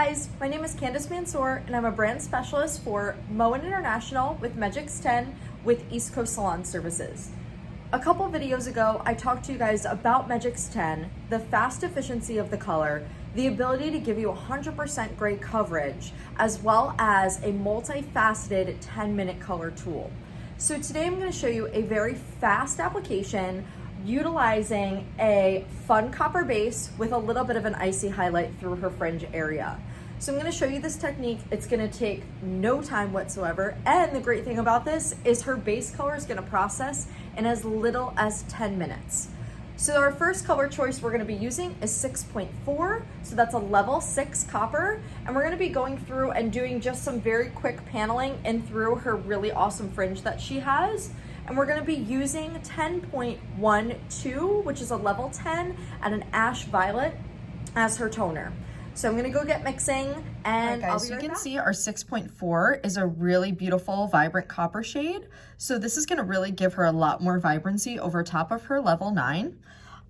Guys, my name is Candace Mansour and I'm a brand specialist for Moen International with Megix10 with East Coast Salon Services. A couple videos ago, I talked to you guys about Megix10, the fast efficiency of the color, the ability to give you 100% gray coverage, as well as a multifaceted 10-minute color tool. So today I'm going to show you a very fast application utilizing a fun copper base with a little bit of an icy highlight through her fringe area. So I'm going to show you this technique. It's going to take no time whatsoever. And the great thing about this is her base color is going to process in as little as 10 minutes. So our first color choice we're going to be using is 6.4. So that's a level 6 copper. And we're going to be going through and doing just some very quick paneling in through her really awesome fringe that she has. And we're going to be using 10.12, which is a level 10 and an ash violet as her toner. So I'm going to go get mixing and I'll be right back. So you can see our 6.4 is a really beautiful, vibrant copper shade. So this is going to really give her a lot more vibrancy over top of her level 9.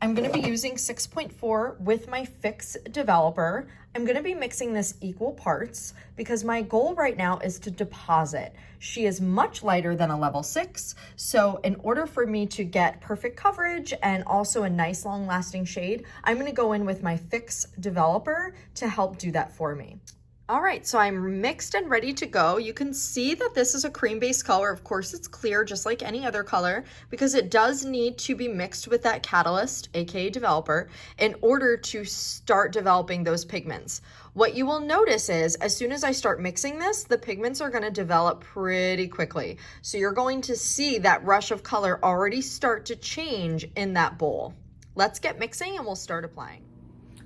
I'm going to be using 6.4 with my Fix developer. I'm going to be mixing this equal parts because my goal right now is to deposit. She is much lighter than a level 6. So in order for me to get perfect coverage and also a nice long lasting shade, I'm going to go in with my Fix developer to help do that for me. All right, so I'm mixed and ready to go. You can see that this is a cream-based color. Of course, it's clear just like any other color because it does need to be mixed with that catalyst, aka developer, in order to start developing those pigments. What you will notice is as soon as I start mixing this, the pigments are gonna develop pretty quickly. So you're going to see that rush of color already start to change in that bowl. Let's get mixing and we'll start applying.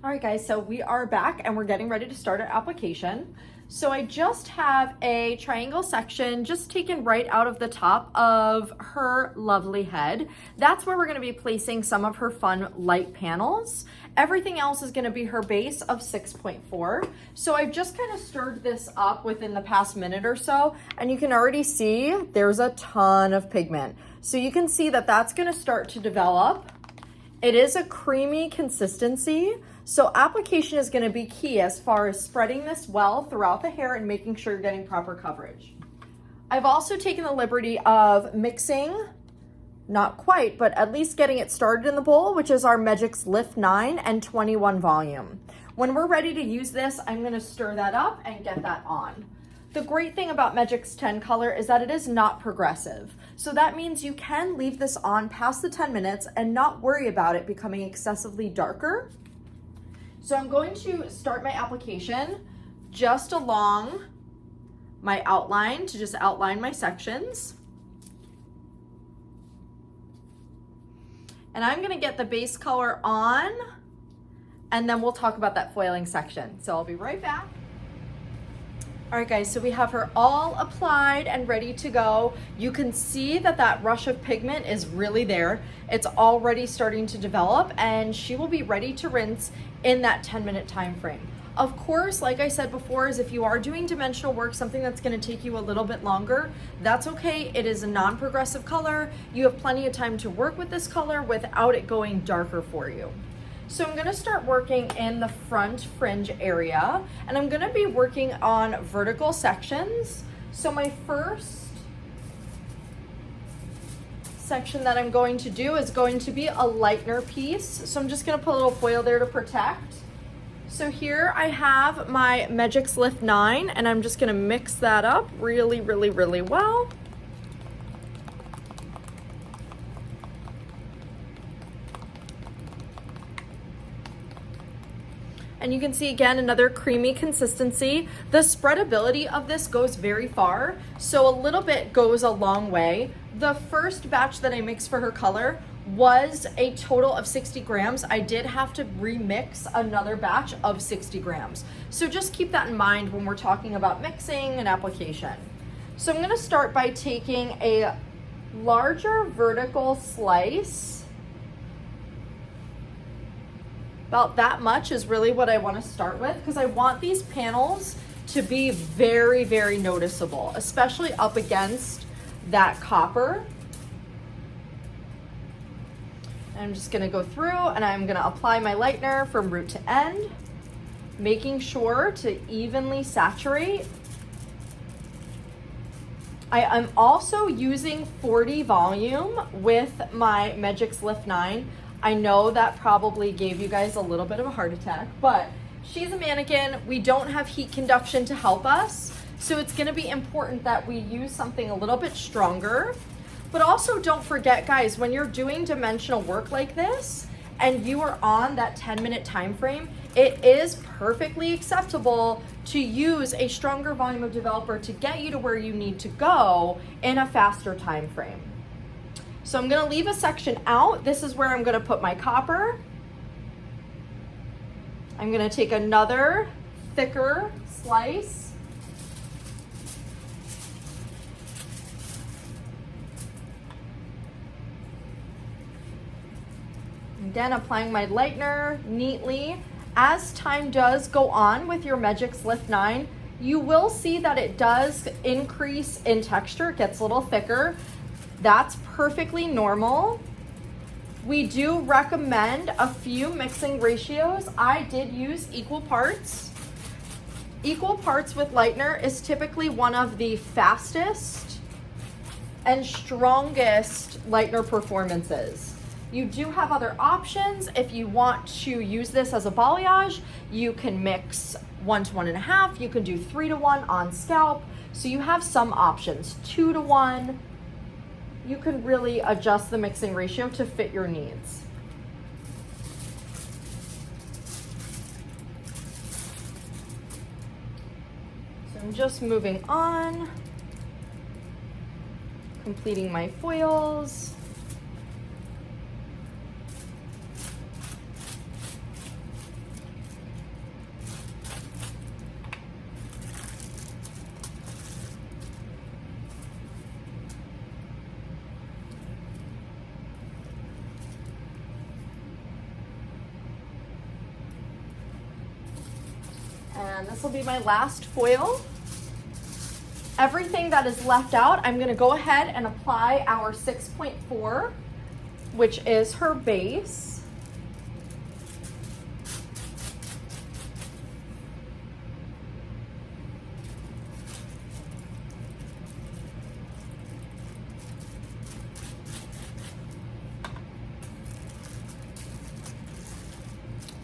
All right guys, so we are back and we're getting ready to start our application. So I just have a triangle section just taken right out of the top of her lovely head. That's where we're gonna be placing some of her fun light panels. Everything else is gonna be her base of 6.4. So I've just kind of stirred this up within the past minute or so, and you can already see there's a ton of pigment. So you can see that that's gonna start to develop. It is a creamy consistency. So application is going to be key as far as spreading this well throughout the hair and making sure you're getting proper coverage. I've also taken the liberty of mixing, not quite, but at least getting it started in the bowl, which is our Megix Lift 9 and 21 volume. When we're ready to use this, I'm going to stir that up and get that on. The great thing about Megix10 color is that it is not progressive. So that means you can leave this on past the 10 minutes and not worry about it becoming excessively darker. So I'm going to start my application just along my outline to just outline my sections. And I'm gonna get the base color on and then we'll talk about that foiling section. So I'll be right back. All right guys, so we have her all applied and ready to go. You can see that that rush of pigment is really there. It's already starting to develop and she will be ready to rinse in that 10-minute time frame. Of course, like I said before, is if you are doing dimensional work, something that's gonna take you a little bit longer, that's okay. It is a non-progressive color. You have plenty of time to work with this color without it going darker for you. So I'm gonna start working in the front fringe area and I'm gonna be working on vertical sections. So my first section that I'm going to do is going to be a lightener piece. So I'm just gonna put a little foil there to protect. So here I have my Megix Lift 9 and I'm just gonna mix that up really well. And you can see again, another creamy consistency. The spreadability of this goes very far. So a little bit goes a long way. The first batch that I mixed for her color was a total of 60 grams. I did have to remix another batch of 60 grams. So just keep that in mind when we're talking about mixing and application. So I'm gonna start by taking a larger vertical slice. About that much is really what I want to start with because I want these panels to be very noticeable, especially up against that copper. I'm just going to go through and I'm going to apply my lightener from root to end. making sure to evenly saturate. I am also using 40 volume with my Megix10. I know that probably gave you guys a little bit of a heart attack, but she's a mannequin. We don't have heat conduction to help us, so it's gonna be important that we use something a little bit stronger. But also don't forget, guys, when you're doing dimensional work like this and you are on that 10-minute time frame, it is perfectly acceptable to use a stronger volume of developer to get you to where you need to go in a faster time frame. So I'm gonna leave a section out. This is where I'm gonna put my copper. I'm gonna take another thicker slice. Again, applying my lightener neatly. As time does go on with your Megix10, you will see that it does increase in texture. It gets a little thicker. That's perfectly normal. We do recommend a few mixing ratios. I did use equal parts. Equal parts with lightener is typically one of the fastest and strongest lightener performances. You do have other options. If you want to use this as a balayage, you can mix 1 to 1.5. You can do 3 to 1 on scalp. So you have some options, 2 to 1. You can really adjust the mixing ratio to fit your needs. So I'm just moving on, completing my foils. And this will be my last foil. Everything that is left out, I'm gonna go ahead and apply our 6.4, which is her base.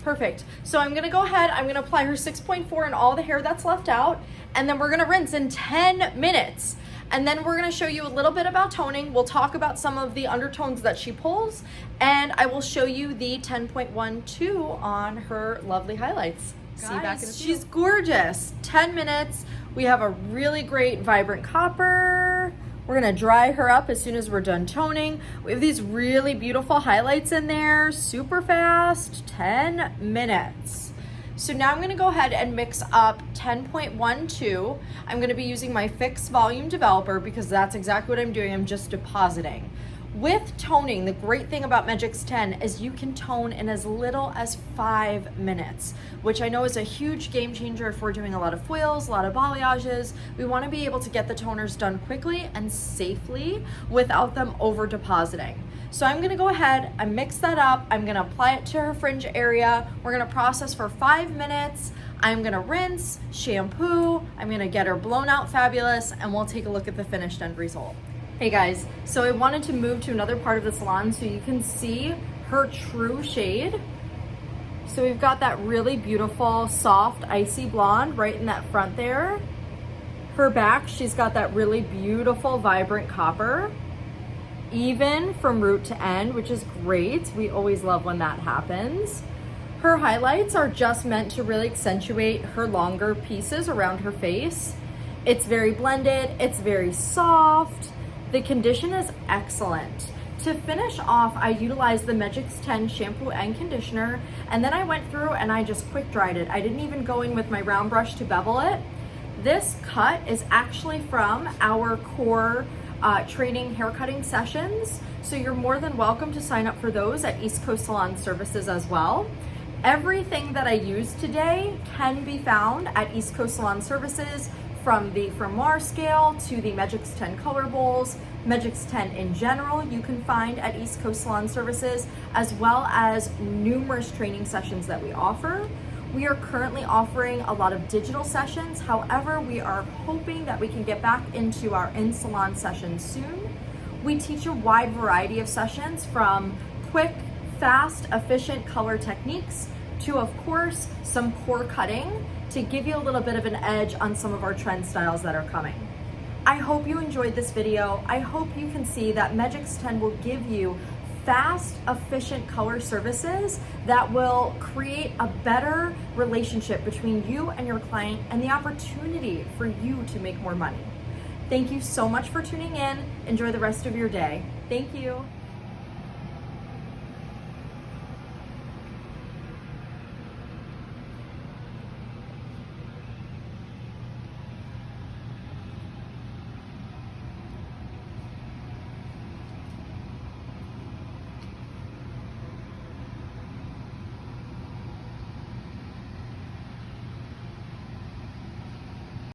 Perfect. So I'm gonna go ahead, I'm gonna apply her 6.4 and all the hair that's left out, and then we're gonna rinse in 10 minutes. And then we're gonna show you a little bit about toning. We'll talk about some of the undertones that she pulls, and I will show you the 10.12 on her lovely highlights. See you back in a few. She's gorgeous. 10 minutes. We have a really great vibrant copper. We're gonna dry her up as soon as we're done toning. We have these really beautiful highlights in there, super fast, 10 minutes. So now I'm gonna go ahead and mix up 10.12. I'm gonna be using my fixed volume developer because that's exactly what I'm doing. I'm just depositing. With toning, the great thing about Megix10 is you can tone in as little as 5 minutes, which I know is a huge game changer if we're doing a lot of foils, a lot of balayages. We want to be able to get the toners done quickly and safely without them over depositing. So I'm going to go ahead and mix that up. I'm going to apply it to her fringe area. We're going to process for 5 minutes. I'm going to rinse, shampoo. I'm going to get her blown out fabulous, and we'll take a look at the finished end result. Hey guys, so I wanted to move to another part of the salon so you can see her true shade. So we've got that really beautiful, soft, icy blonde right in that front there. Her back, she's got that really beautiful, vibrant copper, even from root to end, which is great. We always love when that happens. Her highlights are just meant to really accentuate her longer pieces around her face. It's very blended, it's very soft. The condition is excellent. To finish off, I utilized the Megix10 shampoo and conditioner, and then I went through and I just quick dried it. I didn't even go in with my round brush to bevel it. This cut is actually from our core training haircutting sessions, so you're more than welcome to sign up for those at East Coast Salon Services as well. Everything that I used today can be found at East Coast Salon Services, from the Fermoir scale to the Megix10 color bowls, Megix10 in general, you can find at East Coast Salon Services, as well as numerous training sessions that we offer. We are currently offering a lot of digital sessions. However, we are hoping that we can get back into our in-salon sessions soon. We teach a wide variety of sessions, from quick, fast, efficient color techniques to, of course, some core cutting to give you a little bit of an edge on some of our trend styles that are coming. I hope you enjoyed this video. I hope you can see that Megix10 will give you fast, efficient color services that will create a better relationship between you and your client and the opportunity for you to make more money. Thank you so much for tuning in. Enjoy the rest of your day. Thank you.